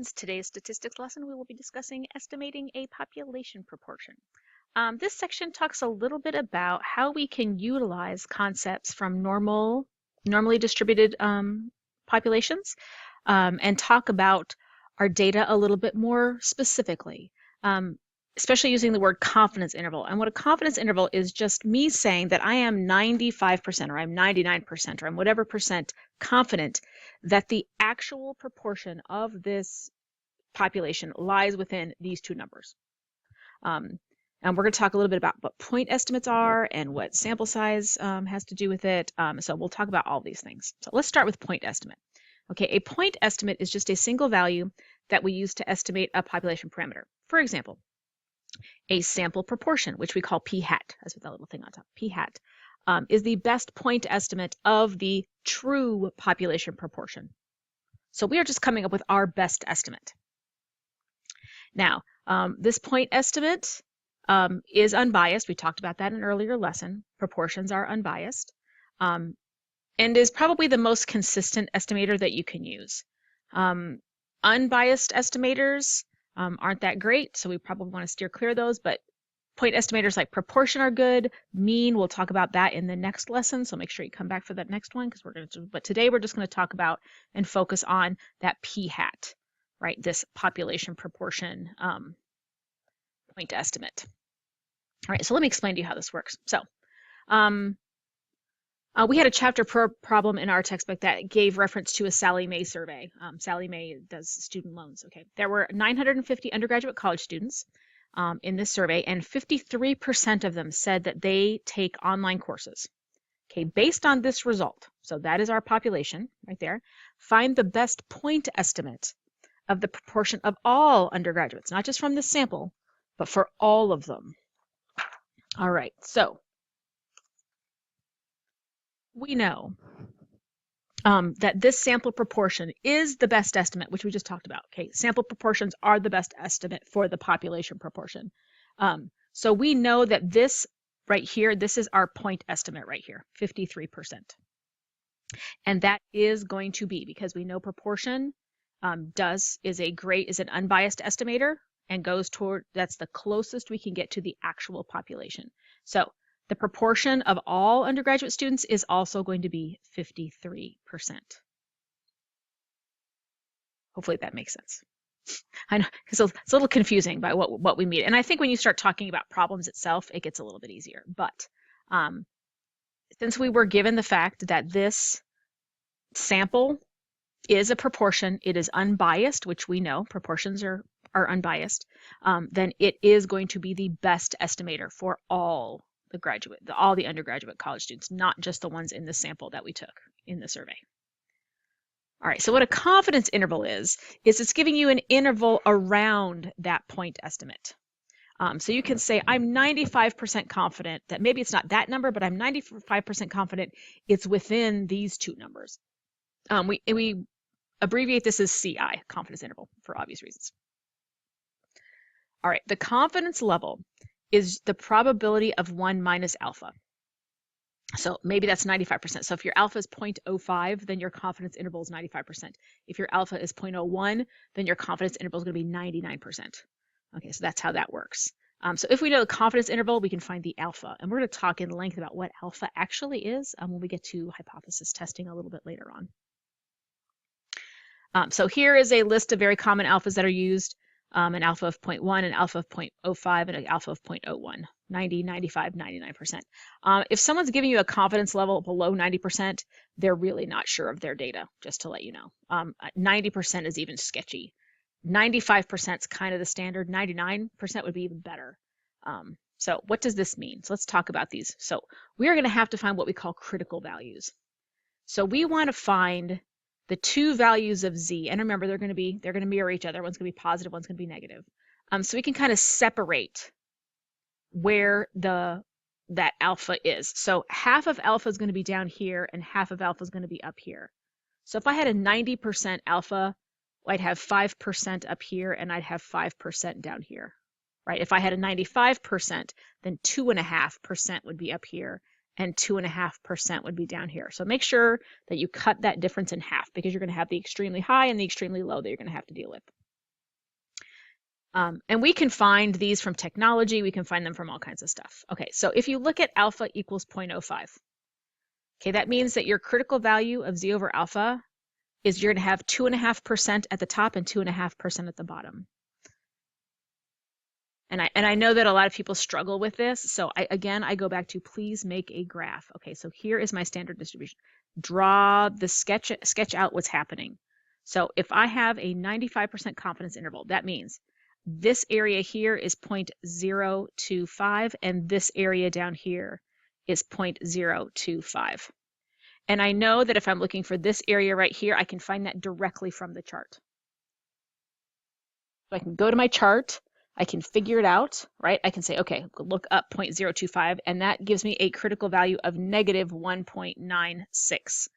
In today's statistics lesson, we will be discussing estimating a population proportion. This section talks a little bit about how we can utilize concepts from normally distributed populations and talk about our data a little bit more specifically, especially using the word confidence interval. And what a confidence interval is just me saying that I am 95% or I'm 99% or I'm whatever percent confident that the actual proportion of this population lies within these two numbers. And we're going to talk a little bit about what point estimates are and what sample size has to do with it. So we'll talk about all these things. So let's start with point estimate. Okay, a point estimate is just a single value that we use to estimate a population parameter. For example, a sample proportion, which we call p hat, that's with that little thing on top, p hat, is the best point estimate of the true population proportion. So we are just coming up with our best estimate. Now, this point estimate is unbiased. We talked about that in an earlier lesson. Proportions are unbiased and is probably the most consistent estimator that you can use. Unbiased estimators aren't that great, so we probably want to steer clear of those, but point estimators like proportion are good. Mean, we'll talk about that in the next lesson, so make sure you come back for that next one, but today we're just going to talk about and focus on that p hat, right? This population proportion point estimate. All right, so let me explain to you how this works. So we had a chapter problem in our textbook that gave reference to a Sallie Mae survey. Sallie Mae does student loans. Okay, there were 950 undergraduate college students in this survey, and 53% of them said that they take online courses. Okay, based on this result, so that is our population right there, find the best point estimate of the proportion of all undergraduates, not just from this sample, but for all of them. All right, so we know that this sample proportion is the best estimate, which we just talked about. Okay, sample proportions are the best estimate for the population proportion. So we know that this right here, this is our point estimate right here, 53%. And that is going to be, because we know proportion is an unbiased estimator and goes toward, that's the closest we can get to the actual population. So the proportion of all undergraduate students is also going to be 53%. Hopefully that makes sense. I know, because it's a little confusing by what we mean. And I think when you start talking about problems itself, it gets a little bit easier. But since we were given the fact that this sample is a proportion, it is unbiased, which we know proportions are unbiased, then it is going to be the best estimator for all the undergraduate college students, not just the ones in the sample that we took in the survey. All right, so what a confidence interval is it's giving you an interval around that point estimate. So you can say, I'm 95% confident that maybe it's not that number, but I'm 95% confident it's within these two numbers. We abbreviate this as CI, confidence interval, for obvious reasons. All right, the confidence level is the probability of 1 minus alpha. So maybe that's 95%. So if your alpha is 0.05, then your confidence interval is 95%. If your alpha is 0.01, then your confidence interval is going to be 99%. Okay, so that's how that works. So if we know the confidence interval, we can find the alpha. And we're going to talk in length about what alpha actually is when we get to hypothesis testing a little bit later on. So here is a list of very common alphas that are used. An alpha of 0.1, an alpha of 0.05, and an alpha of 0.01, 90, 95, 99%. If someone's giving you a confidence level below 90%, they're really not sure of their data, just to let you know. 90% is even sketchy. 95% is kind of the standard. 99% would be even better. So what does this mean? So let's talk about these. So we are going to have to find what we call critical values. So we want to find the two values of z, and remember they're going to mirror each other. One's going to be positive, one's going to be negative. So we can kind of separate where that alpha is. So half of alpha is going to be down here, and half of alpha is going to be up here. So if I had a 90% alpha, I'd have 5% up here, and I'd have 5% down here. Right? If I had a 95%, then 2.5% would be up here, and 2.5% would be down here. So make sure that you cut that difference in half, because you're going to have the extremely high and the extremely low that you're going to have to deal with. And we can find these from technology. We can find them from all kinds of stuff. Okay, so if you look at alpha equals 0.05, okay, that means that your critical value of Z over alpha is you're going to have 2.5% at the top and 2.5% at the bottom. And I know that a lot of people struggle with this. So I go back to please make a graph. Okay, so here is my standard distribution. Draw the sketch out what's happening. So if I have a 95% confidence interval, that means this area here is 0.025 and this area down here is 0.025. And I know that if I'm looking for this area right here, I can find that directly from the chart. So I can go to my chart, I can figure it out, right? I can say, okay, look up 0.025, and that gives me a critical value of negative 1.96.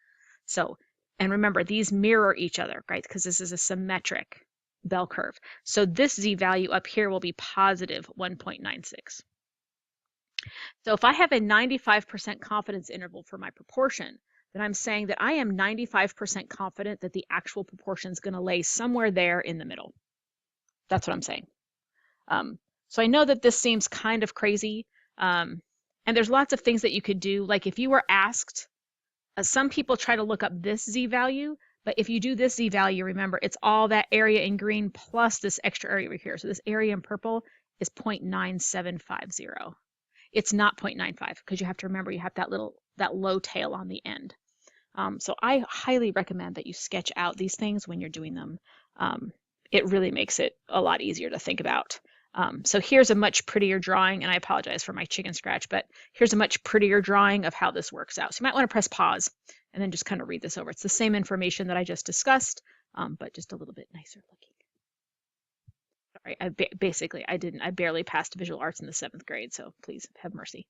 So, and remember, these mirror each other, right? Because this is a symmetric bell curve. So this Z value up here will be positive 1.96. So if I have a 95% confidence interval for my proportion, then I'm saying that I am 95% confident that the actual proportion is going to lay somewhere there in the middle. That's what I'm saying. So I know that this seems kind of crazy, and there's lots of things that you could do. Like if you were asked, some people try to look up this Z value, but if you do this Z value, remember, it's all that area in green plus this extra area over here. So this area in purple is 0.9750. It's not 0.95 because you have to remember you have that low tail on the end. So I highly recommend that you sketch out these things when you're doing them. It really makes it a lot easier to think about. So here's a much prettier drawing, and I apologize for my chicken scratch, but here's a much prettier drawing of how this works out. So you might want to press pause and then just kind of read this over. It's the same information that I just discussed, but just a little bit nicer looking. Sorry, I barely passed visual arts in the 7th grade, so please have mercy.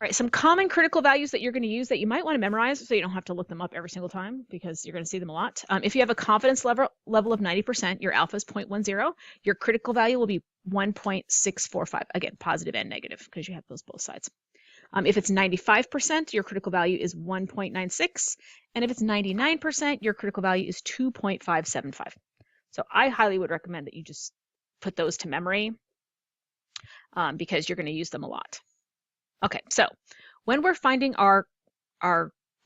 All right, some common critical values that you're going to use that you might want to memorize so you don't have to look them up every single time because you're going to see them a lot. If you have a confidence level of 90%, your alpha is 0.10. Your critical value will be 1.645. Again, positive and negative because you have those both sides. If it's 95%, your critical value is 1.96. And if it's 99%, your critical value is 2.575. So I highly would recommend that you just put those to memory because you're going to use them a lot. Okay, so when we're finding our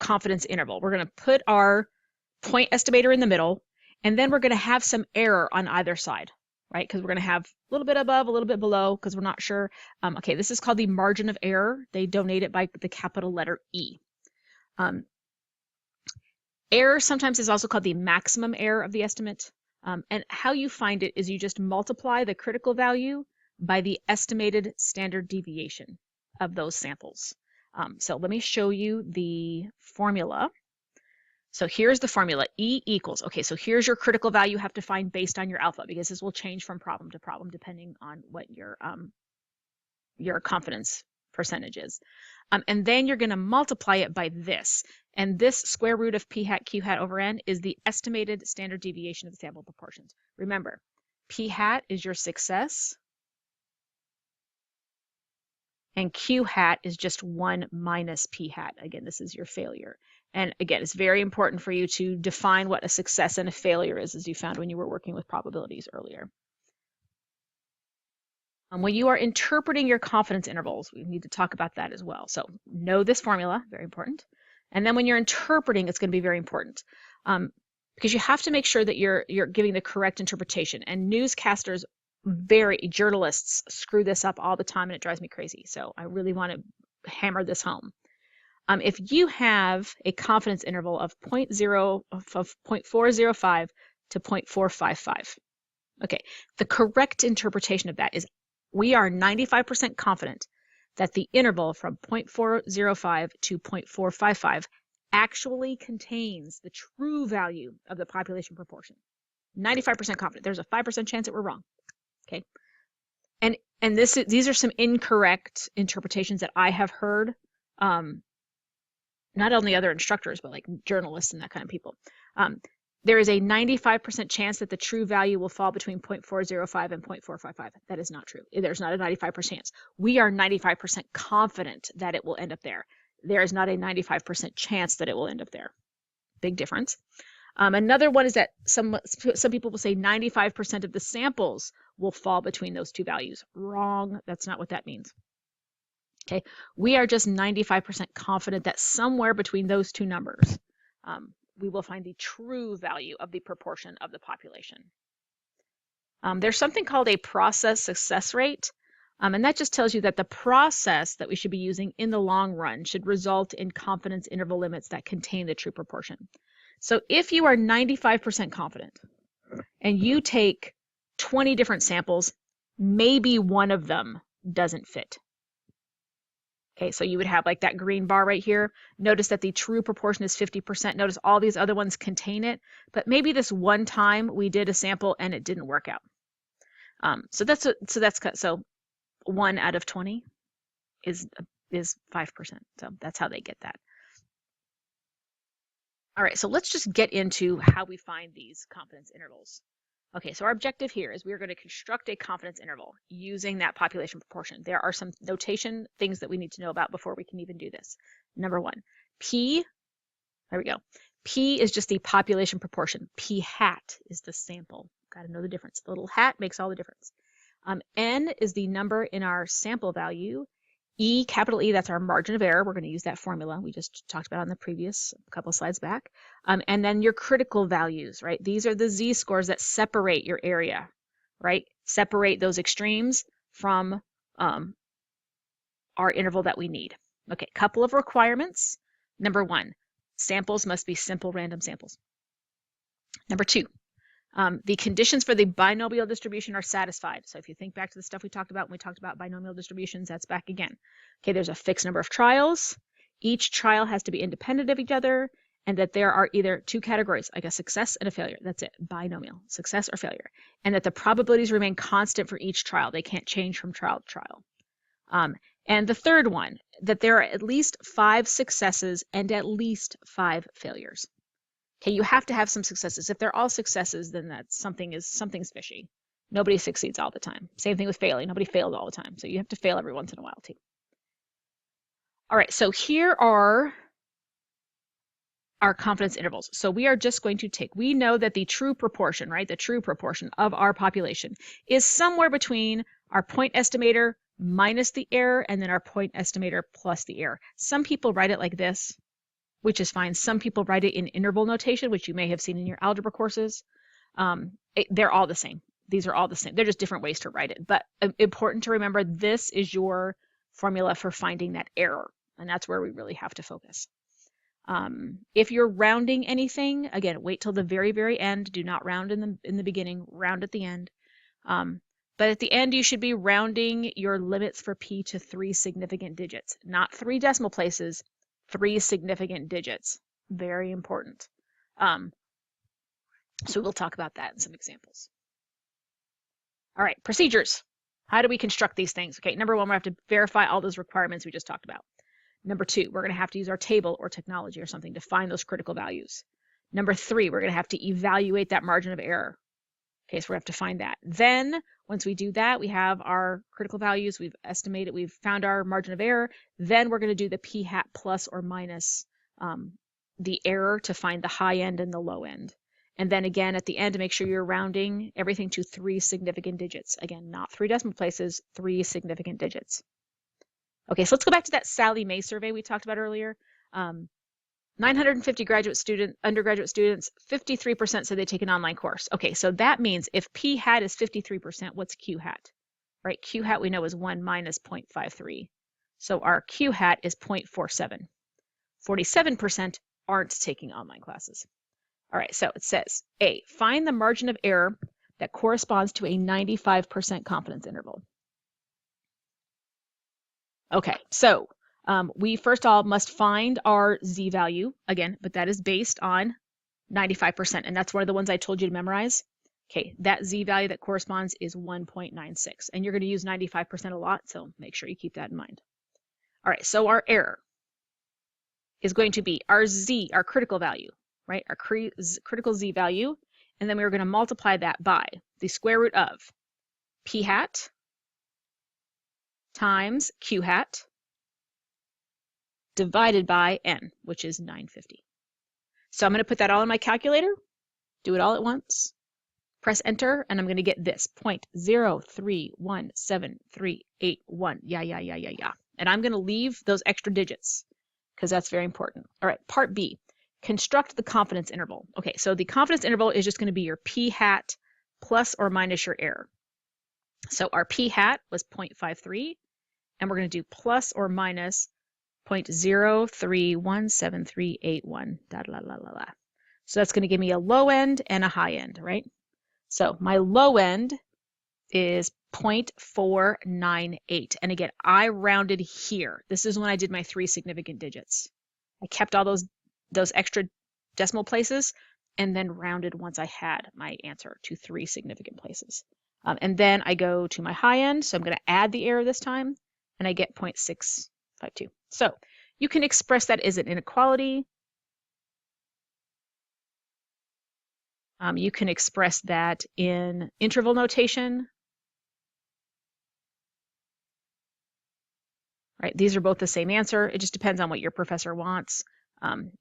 confidence interval, we're going to put our point estimator in the middle, and then we're going to have some error on either side, right? Because we're going to have a little bit above, a little bit below, because we're not sure. Okay, this is called the margin of error. They donate it by the capital letter E. Error sometimes is also called the maximum error of the estimate. And how you find it is you just multiply the critical value by the estimated standard deviation of those samples. So let me show you the formula. So here's the formula, E equals, okay, so here's your critical value you have to find based on your alpha, because this will change from problem to problem depending on what your confidence percentage is. And then you're going to multiply it by this. And this square root of P hat Q hat over N is the estimated standard deviation of the sample proportions. Remember, P hat is your success, and Q hat is just 1 minus P hat. Again, this is your failure. And again, it's very important for you to define what a success and a failure is, as you found when you were working with probabilities earlier. When you are interpreting your confidence intervals, we need to talk about that as well. So know this formula, very important. And then when you're interpreting, it's going to be very important because you have to make sure that you're giving the correct interpretation. And newscasters, journalists screw this up all the time, and it drives me crazy. So I really want to hammer this home. If you have a confidence interval of 0.405 to 0.455, okay, the correct interpretation of that is we are 95% confident that the interval from 0.405 to 0.455 actually contains the true value of the population proportion. 95% confident. There's a 5% chance that we're wrong. Okay, and these are some incorrect interpretations that I have heard, not only other instructors but like journalists and that kind of people. There is a 95% chance that the true value will fall between 0.405 and 0.455. That is not true. There's not a 95% chance. We are 95% confident that it will end up there. There is not a 95% chance that it will end up there. Big difference. Another one is that some people will say 95% of the samples will fall between those two values. Wrong. That's not what that means. Okay, we are just 95% confident that somewhere between those two numbers, we will find the true value of the proportion of the population. There's something called a process success rate, and that just tells you that the process that we should be using in the long run should result in confidence interval limits that contain the true proportion. So if you are 95% confident and you take 20 different samples, maybe one of them doesn't fit. Okay, so you would have like that green bar right here. Notice that the true proportion is 50%. Notice all these other ones contain it, but maybe this one time we did a sample and it didn't work out. So 1 out of 20 is 5%. So that's how they get that. All right, so let's just get into how we find these confidence intervals. Okay, so our objective here is we're going to construct a confidence interval using that population proportion. There are some notation things that we need to know about before we can even do this. Number one, P, there we go. P is just the population proportion. P hat is the sample. Got to know the difference. The little hat makes all the difference. N is the number in our sample value. E, capital E, that's our margin of error. We're going to use that formula we just talked about on the previous couple of slides back. And then your critical values, right? These are the z-scores that separate your area, right? Separate those extremes from our interval that we need. Okay, couple of requirements. Number one, samples must be simple random samples. Number two, the conditions for the binomial distribution are satisfied. So if you think back to the stuff we talked about when we talked about binomial distributions, that's back again. Okay, there's a fixed number of trials. Each trial has to be independent of each other, and that there are either two categories, like a success and a failure. That's it, binomial, success or failure. And that the probabilities remain constant for each trial. They can't change from trial to trial. And the third one, that there are at least 5 successes and at least 5 failures. Okay, you have to have some successes. If they're all successes, then that's something's fishy. Nobody succeeds all the time. Same thing with failing. Nobody fails all the time. So you have to fail every once in a while too. All right, so here are our confidence intervals. So we are just going to we know that the true proportion, right, the true proportion of our population is somewhere between our point estimator minus the error and then our point estimator plus the error. Some people write it like this, which is fine. Some people write it in interval notation, which you may have seen in your algebra courses. They're all the same. These are all the same. They're just different ways to write it. But important to remember, this is your formula for finding that error, and that's where we really have to focus. If you're rounding anything, again, wait till the very, very end. Do not round in the beginning. Round at the end. But at the end, you should be rounding your limits for P to 3 significant digits, not 3 decimal places. 3 significant digits. Very important. So we'll talk about that in some examples. All right, procedures. How do we construct these things? Okay, number one, we have to verify all those requirements we just talked about. Number two, we're going to have to use our table or technology or something to find those critical values. Number three, we're going to have to evaluate that margin of error. Okay, so we have to find that. Then, once we do that, we have our critical values, we've estimated, we've found our margin of error. Then we're going to do the p hat plus or minus the error to find the high end and the low end. And then again, at the end, to make sure you're rounding everything to 3 significant digits. Again, not 3 decimal places, 3 significant digits. Okay, so let's go back to that Sallie Mae survey we talked about earlier. 950 undergraduate students, 53% said they take an online course. Okay, so that means if P hat is 53%, what's Q hat? Right, Q hat we know is 1 minus 0.53. So our Q hat is 0.47. 47% aren't taking online classes. All right, so it says, A, find the margin of error that corresponds to a 95% confidence interval. Okay, so we first of all must find our z value again, but that is based on 95%, and that's one of the ones I told you to memorize. Okay, that z value that corresponds is 1.96, and you're going to use 95% a lot, so make sure you keep that in mind. All right, so our error is going to be our z, our critical value, right? Our critical z value, and then we're going to multiply that by the square root of p hat times q hat divided by n, which is 950. So I'm going to put that all in my calculator. Do it all at once. Press enter, and I'm going to get this 0.0317381. Yeah. And I'm going to leave those extra digits because that's very important. All right, part B, construct the confidence interval. Okay, so the confidence interval is just going to be your p hat plus or minus your error. So our p hat was 0.53, and we're going to do plus or minus 0.0317381. So that's going to give me a low end and a high end, right? So my low end is 0.498. And again, I rounded here. This is when I did my 3 significant digits. I kept all those extra decimal places and then rounded once I had my answer to 3 significant places. And then I go to my high end. So I'm going to add the error this time, and I get 0.652. So you can express that as an inequality. You can express that in interval notation. Right? These are both the same answer. It just depends on what your professor wants,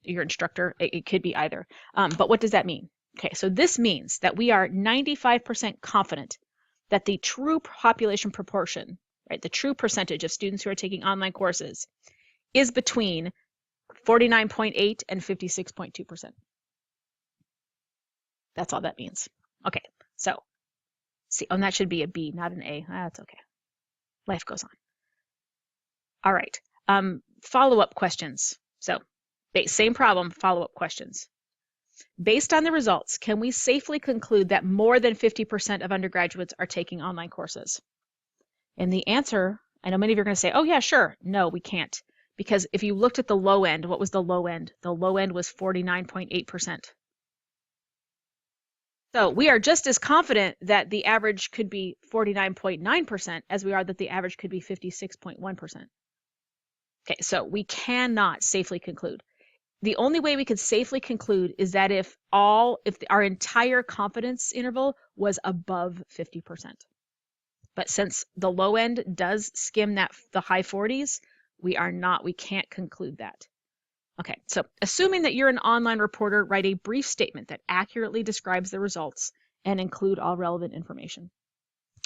your instructor. It could be either. But what does that mean? Okay, so this means that we are 95% confident that the true population proportion, right, the true percentage of students who are taking online courses is between 49.8 and 56.2%. That's all that means. Okay, so see, and that should be a B, not an A. That's okay. Life goes on. All right, follow-up questions. So same problem, follow-up questions. Based on the results, can we safely conclude that more than 50% of undergraduates are taking online courses? And the answer, I know many of you are going to say, oh yeah, sure. No, we can't. Because if you looked at the low end, what was the low end? The low end was 49.8%. So we are just as confident that the average could be 49.9% as we are that the average could be 56.1%. Okay, so we cannot safely conclude. The only way we could safely conclude is that if our entire confidence interval was above 50%. But since the low end does skim the high 40s, we can't conclude that. Okay, so assuming that you're an online reporter, write a brief statement that accurately describes the results and include all relevant information.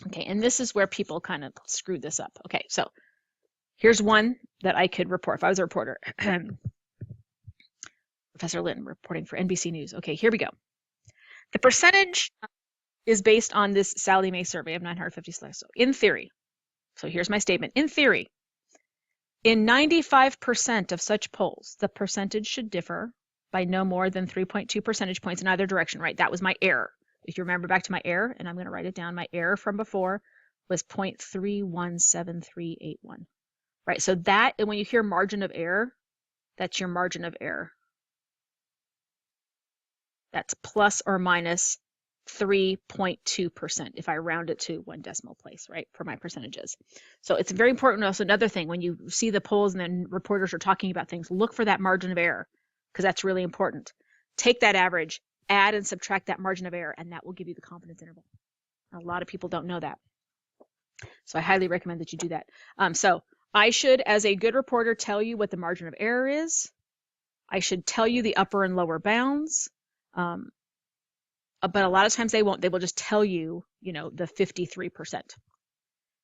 Okay, and this is where people kind of screw this up. Okay, so here's one that I could report if I was a reporter. Professor Lynn reporting for NBC News. Okay, here we go. The percentage is based on this Sallie Mae survey of 950 selects. So in theory, so here's my statement. In theory, in 95% of such polls, the percentage should differ by no more than 3.2 percentage points in either direction, right? That was my error. If you remember back to my error, and I'm going to write it down, my error from before was 0.317381, right? So that, and when you hear margin of error, that's your margin of error. That's plus or minus 3.2% if I round it to 1 decimal place, right, for my percentages. So it's very important. Also, another thing, when you see the polls and then reporters are talking about things, look for that margin of error because that's really important. Take that average, add and subtract that margin of error, and that will give you the confidence interval. A lot of people don't know that. So I highly recommend that you do that. So I should, as a good reporter, tell you what the margin of error is. I should tell you the upper and lower bounds. But a lot of times they won't. They will just tell you, the 53%.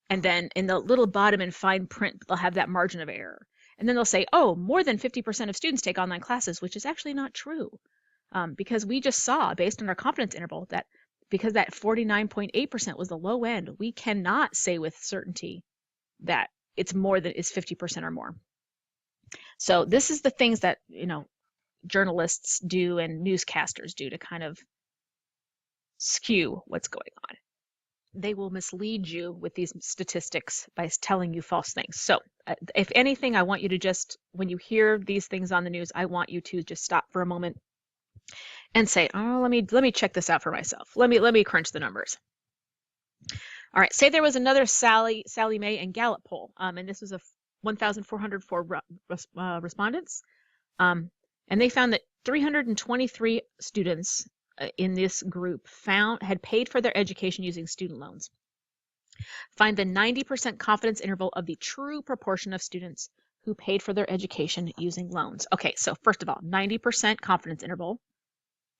And then in the little bottom in fine print, they'll have that margin of error. And then they'll say, oh, more than 50% of students take online classes, which is actually not true. Because we just saw, based on our confidence interval, that because that 49.8% was the low end, we cannot say with certainty that it's 50% or more. So this is the things that, journalists do and newscasters do to kind of skew what's going on. They will mislead you with these statistics by telling you false things. So if anything, I want you to just, when you hear these things on the news, I want you to just stop for a moment and say, oh, let me check this out for myself. Let me crunch the numbers. All right, say there was another Sallie Mae and Gallup poll, and this was a 1,404 respondents, and they found that 323 students in this group had paid for their education using student loans. Find the 90% confidence interval of the true proportion of students who paid for their education using loans. Okay, so first of all, 90% confidence interval.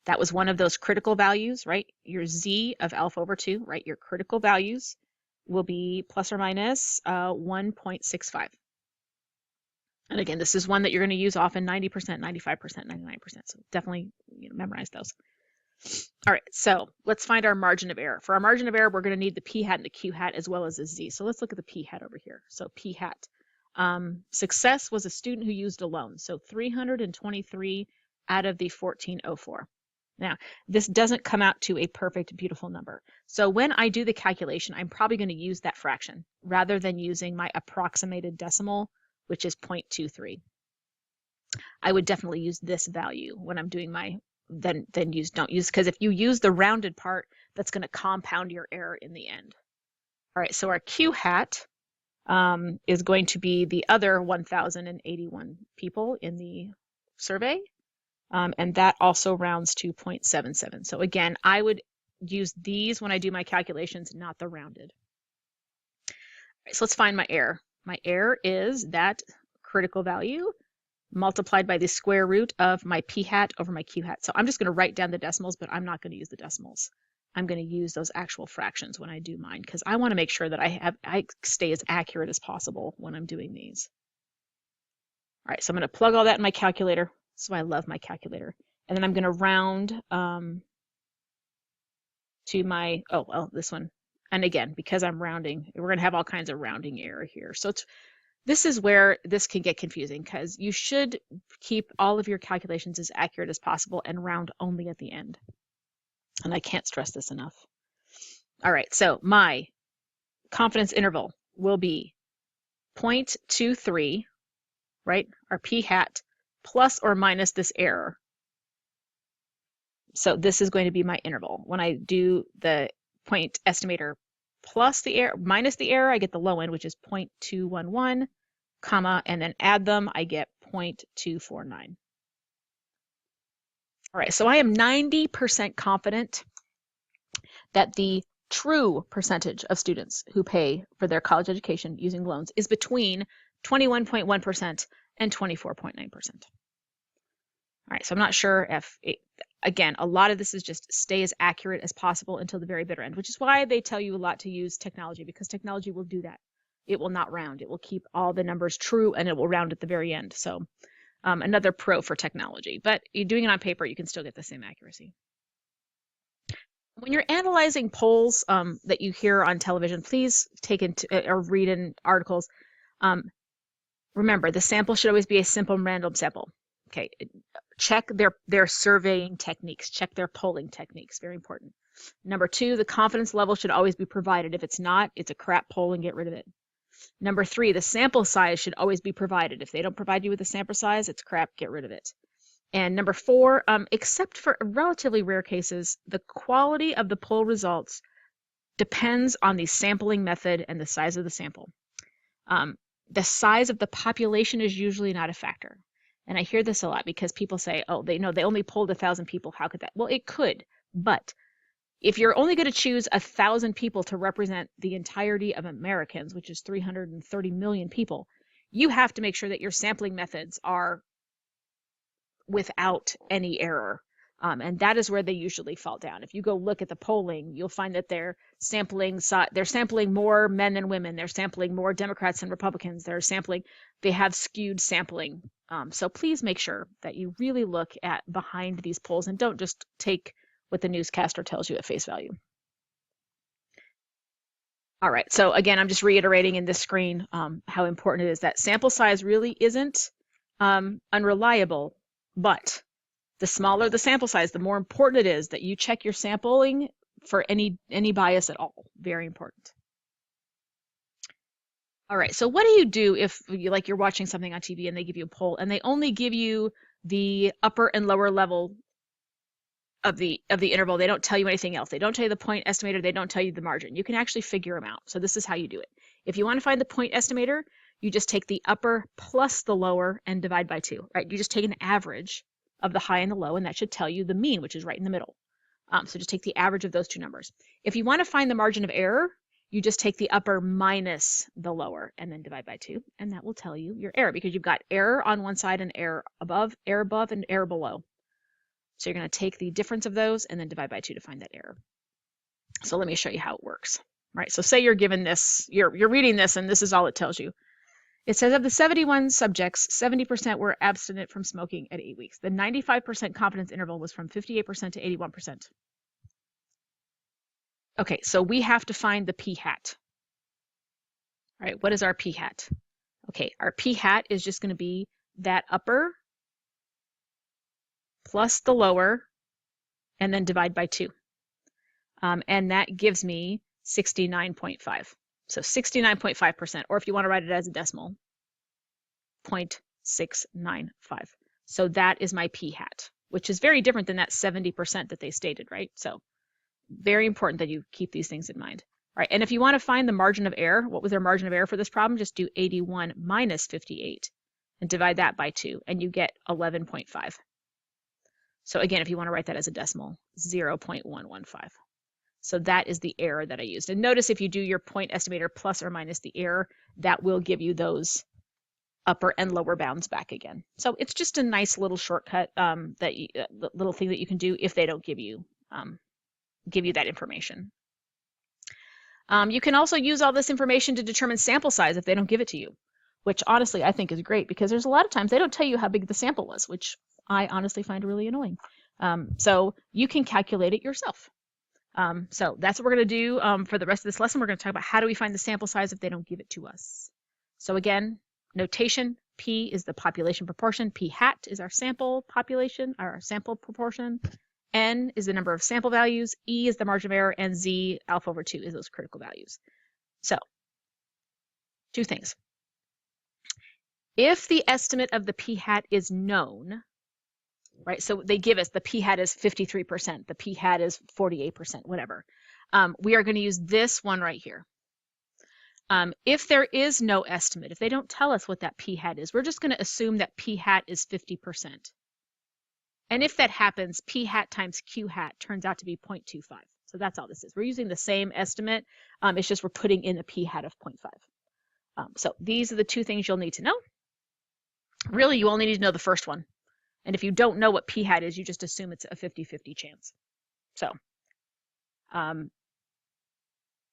That was one of those critical values, right? Your z of alpha over 2, right? Your critical values will be plus or minus 1.65. And again, this is one that you're going to use often, 90%, 95%, 99%. So definitely memorize those. All right, so let's find our margin of error. For our margin of error, we're going to need the p hat and the q hat as well as the z. So let's look at the p hat over here. So p hat. Success was a student who used a loan. So 323 out of the 1404. Now, this doesn't come out to a perfect, beautiful number. So when I do the calculation, I'm probably going to use that fraction rather than using my approximated decimal, which is 0.23. I would definitely use this value when I'm doing my, don't use, because if you use the rounded part, that's going to compound your error in the end. All right, so our Q hat is going to be the other 1,081 people in the survey. And that also rounds to 0.77. So again, I would use these when I do my calculations, not the rounded. All right, so let's find my error. My error is that critical value multiplied by the square root of my p hat over my q hat. So I'm just going to write down the decimals, but I'm not going to use the decimals. I'm going to use those actual fractions when I do mine because I want to make sure that I stay as accurate as possible when I'm doing these. All right, so I'm going to plug all that in my calculator. So I love my calculator. And then I'm going to round to my, this one. And again, because I'm rounding, we're going to have all kinds of rounding error here. So this is where this can get confusing because you should keep all of your calculations as accurate as possible and round only at the end. And I can't stress this enough. All right, so my confidence interval will be 0.23, right? Our p hat plus or minus this error. So this is going to be my interval. When I do the point estimator plus the error, minus the error, I get the low end, which is 0.211, comma, and then add them, I get 0.249. All right, so I am 90% confident that the true percentage of students who pay for their college education using loans is between 21.1% and 24.9%. All right, so I'm not sure if, again, a lot of this is just stay as accurate as possible until the very bitter end, which is why they tell you a lot to use technology, because technology will do that. It will not round. It will keep all the numbers true, and it will round at the very end. So another pro for technology. But you're doing it on paper, you can still get the same accuracy. When you're analyzing polls that you hear on television, please take into or read in articles. Remember, the sample should always be a simple random sample. Okay, check their surveying techniques, check their polling techniques, very important. Number 2, the confidence level should always be provided. If it's not, it's a crap poll and get rid of it. Number 3, the sample size should always be provided. If they don't provide you with a sample size, it's crap, get rid of it. And number 4, except for relatively rare cases, the quality of the poll results depends on the sampling method and the size of the sample. The size of the population is usually not a factor. And I hear this a lot because people say, oh, they only polled 1,000 people. How could that? Well, it could. But if you're only going to choose 1,000 people to represent the entirety of Americans, which is 330 million people, you have to make sure that your sampling methods are without any error. And that is where they usually fall down. If you go look at the polling, you'll find that they're sampling more men than women. They're sampling more Democrats than Republicans. They have skewed sampling. So please make sure that you really look at behind these polls and don't just take what the newscaster tells you at face value. All right, so again, I'm just reiterating in this screen how important it is that sample size really isn't unreliable, but the smaller the sample size, the more important it is that you check your sampling for any bias at all. Very important. All right, so what do you do if you're watching something on TV and they give you a poll and they only give you the upper and lower level of the interval? They don't tell you anything else. They don't tell you the point estimator. They don't tell you the margin. You can actually figure them out. So this is how you do it. If you want to find the point estimator, you just take the upper plus the lower and divide by 2, right? You just take an average of the high and the low, and that should tell you the mean, which is right in the middle. So just take the average of those 2 numbers. If you want to find the margin of error, you just take the upper minus the lower and then divide by 2, and that will tell you your error because you've got error on one side and error above and error below. So you're going to take the difference of those and then divide by 2 to find that error. So let me show you how it works. Right, so say you're given this, you're reading this, and this is all it tells you. It says of the 71 subjects, 70% were abstinent from smoking at 8 weeks. The 95% confidence interval was from 58% to 81%. Okay, so we have to find the p-hat. All right, what is our p-hat? Okay, our p-hat is just going to be that upper plus the lower, and then divide by 2. And that gives me 69.5. So 69.5%, or if you want to write it as a decimal, 0.695. So that is my p-hat, which is very different than that 70% that they stated, right? So very important that you keep these things in mind. All right, and if you want to find the margin of error, what was their margin of error for this problem? Just do 81 minus 58 and divide that by 2, and you get 11.5. So again, if you want to write that as a decimal, 0.115. So that is the error that I used. And notice if you do your point estimator plus or minus the error, that will give you those upper and lower bounds back again. So it's just a nice little shortcut, little thing that you can do if they don't give you that information. You can also use all this information to determine sample size if they don't give it to you, which honestly I think is great because there's a lot of times they don't tell you how big the sample was, which I honestly find really annoying. So you can calculate it yourself. So that's what we're going to do for the rest of this lesson. We're going to talk about how do we find the sample size if they don't give it to us. So again, notation, P is the population proportion, p-hat is our sample population, our sample proportion, N is the number of sample values, E is the margin of error, and Z, alpha over 2, is those critical values. So, 2 things. If the estimate of the p-hat is known, right, so they give us the p-hat is 53%, the p-hat is 48%, whatever. We are going to use this one right here. If there is no estimate, if they don't tell us what that p-hat is, we're just going to assume that p-hat is 50%. And if that happens, p-hat times q-hat turns out to be 0.25. So that's all this is. We're using the same estimate. It's just we're putting in a p-hat of 0.5. So these are the 2 things you'll need to know. Really, you only need to know the first one. And if you don't know what p-hat is, you just assume it's a 50-50 chance. So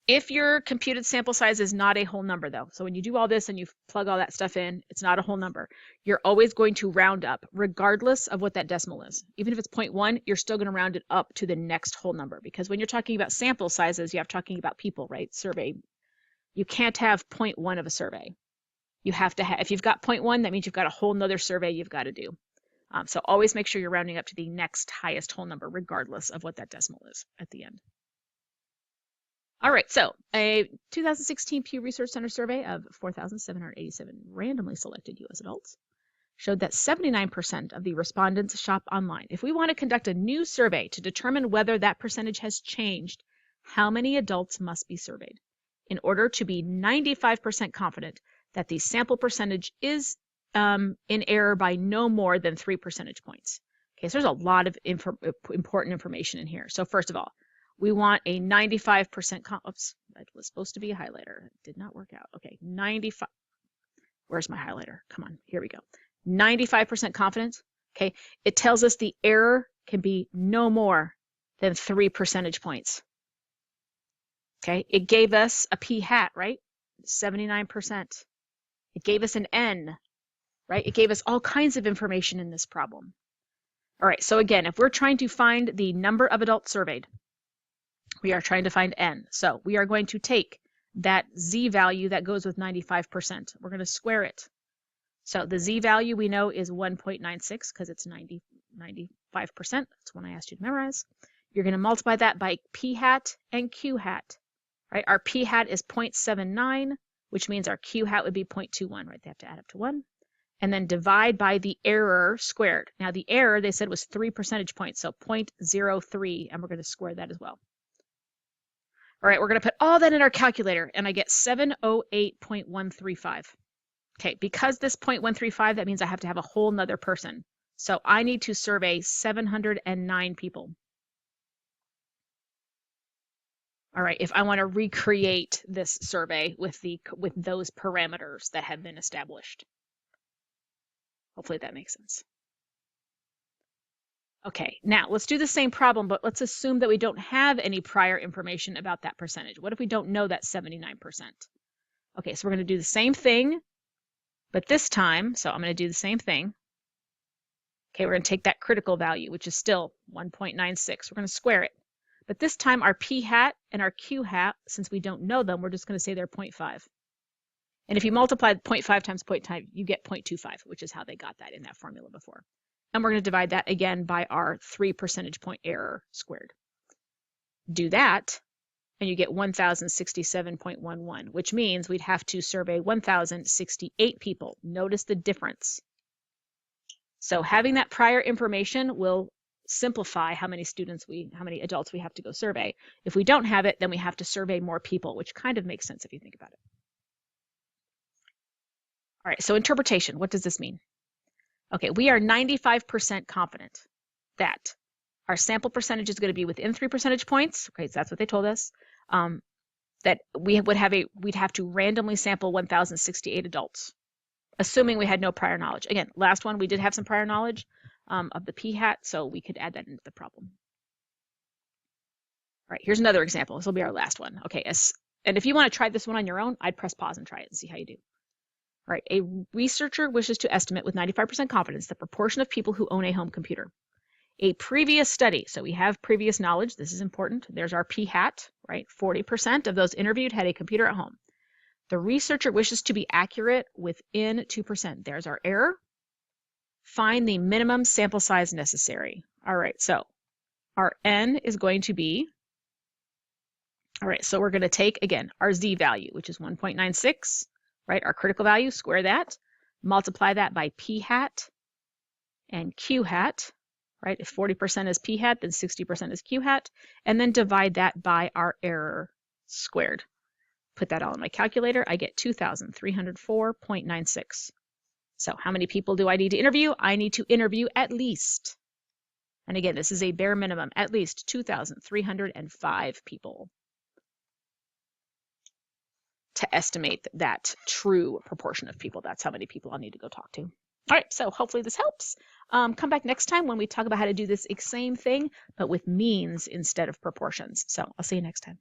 if your computed sample size is not a whole number, though, so when you do all this and you plug all that stuff in, it's not a whole number, you're always going to round up regardless of what that decimal is. Even if it's 0.1, you're still going to round it up to the next whole number, because when you're talking about sample sizes, you have talking about people, right? Survey. You can't have 0.1 of a survey. You have to have, if you've got 0.1, that means you've got a whole nother survey you've got to do. So always make sure you're rounding up to the next highest whole number, regardless of what that decimal is at the end. All right, so a 2016 Pew Research Center survey of 4,787 randomly selected U.S. adults showed that 79% of the respondents shop online. If we want to conduct a new survey to determine whether that percentage has changed, how many adults must be surveyed in order to be 95% confident that the sample percentage is in error by no more than 3 percentage points? Okay, so there's a lot of important information in here. So first of all, we want a 95% oops, that was supposed to be a highlighter. It did not work out. Okay, 95. Where's my highlighter? Come on, here we go. 95% confidence. Okay, it tells us the error can be no more than 3 percentage points. Okay, it gave us a p-hat, right? 79%. It gave us an N, right? It gave us all kinds of information in this problem. All right, so again, if we're trying to find the number of adults surveyed, we are trying to find N. So we are going to take that Z value that goes with 95%. We're going to square it. So the Z value we know is 1.96 because it's 95%. That's one I asked you to memorize. You're going to multiply that by p-hat and q-hat. Right? Our p-hat is 0.79, which means our q-hat would be 0.21. Right? They have to add up to 1. And then divide by the error squared. Now the error, they said, was 3 percentage points, so 0.03, and we're going to square that as well. All right, we're going to put all that in our calculator, and I get 708.135. Okay, because this 0.135, that means I have to have a whole nother person. So I need to survey 709 people. All right, if I want to recreate this survey with those parameters that have been established. Hopefully that makes sense. Okay, now let's do the same problem, but let's assume that we don't have any prior information about that percentage. What if we don't know that 79%? Okay, so we're going to do the same thing, but this time, so I'm going to do the same thing. Okay, we're going to take that critical value, which is still 1.96. We're going to square it. But this time our p hat and our q hat, since we don't know them, we're just going to say they're 0.5. And if you multiply 0.5 times 0.5, you get 0.25, which is how they got that in that formula before. And we're going to divide that again by our 3 percentage point error squared. Do that, and you get 1,067.11, which means we'd have to survey 1,068 people. Notice the difference. So having that prior information will simplify how many adults we have to go survey. If we don't have it, then we have to survey more people, which kind of makes sense if you think about it. All right, so interpretation, what does this mean? Okay, we are 95% confident that our sample percentage is going to be within 3 percentage points. Okay, so that's what they told us. That we'd have to randomly sample 1,068 adults, assuming we had no prior knowledge. Again, last one, we did have some prior knowledge of the p hat, so we could add that into the problem. All right, here's another example. This will be our last one. Okay, and if you want to try this one on your own, I'd press pause and try it and see how you do. All right, a researcher wishes to estimate with 95% confidence the proportion of people who own a home computer. A previous study, so we have previous knowledge, this is important. There's our p hat, right? 40% of those interviewed had a computer at home. The researcher wishes to be accurate within 2%. There's our error. Find the minimum sample size necessary. All right, so our n is going to be, all right, so we're going to take, again, our z value, which is 1.96, right? Our critical value, square that, multiply that by p hat and q hat, right? If 40% is p hat, then 60% is q hat, and then divide that by our error squared. Put that all in my calculator, I get 2,304.96. So how many people do I need to interview? I need to interview at least, and again, this is a bare minimum, at least 2,305 people to estimate that true proportion of people. That's how many people I'll need to go talk to. All right, so hopefully this helps. Come back next time when we talk about how to do this same thing, but with means instead of proportions. So I'll see you next time.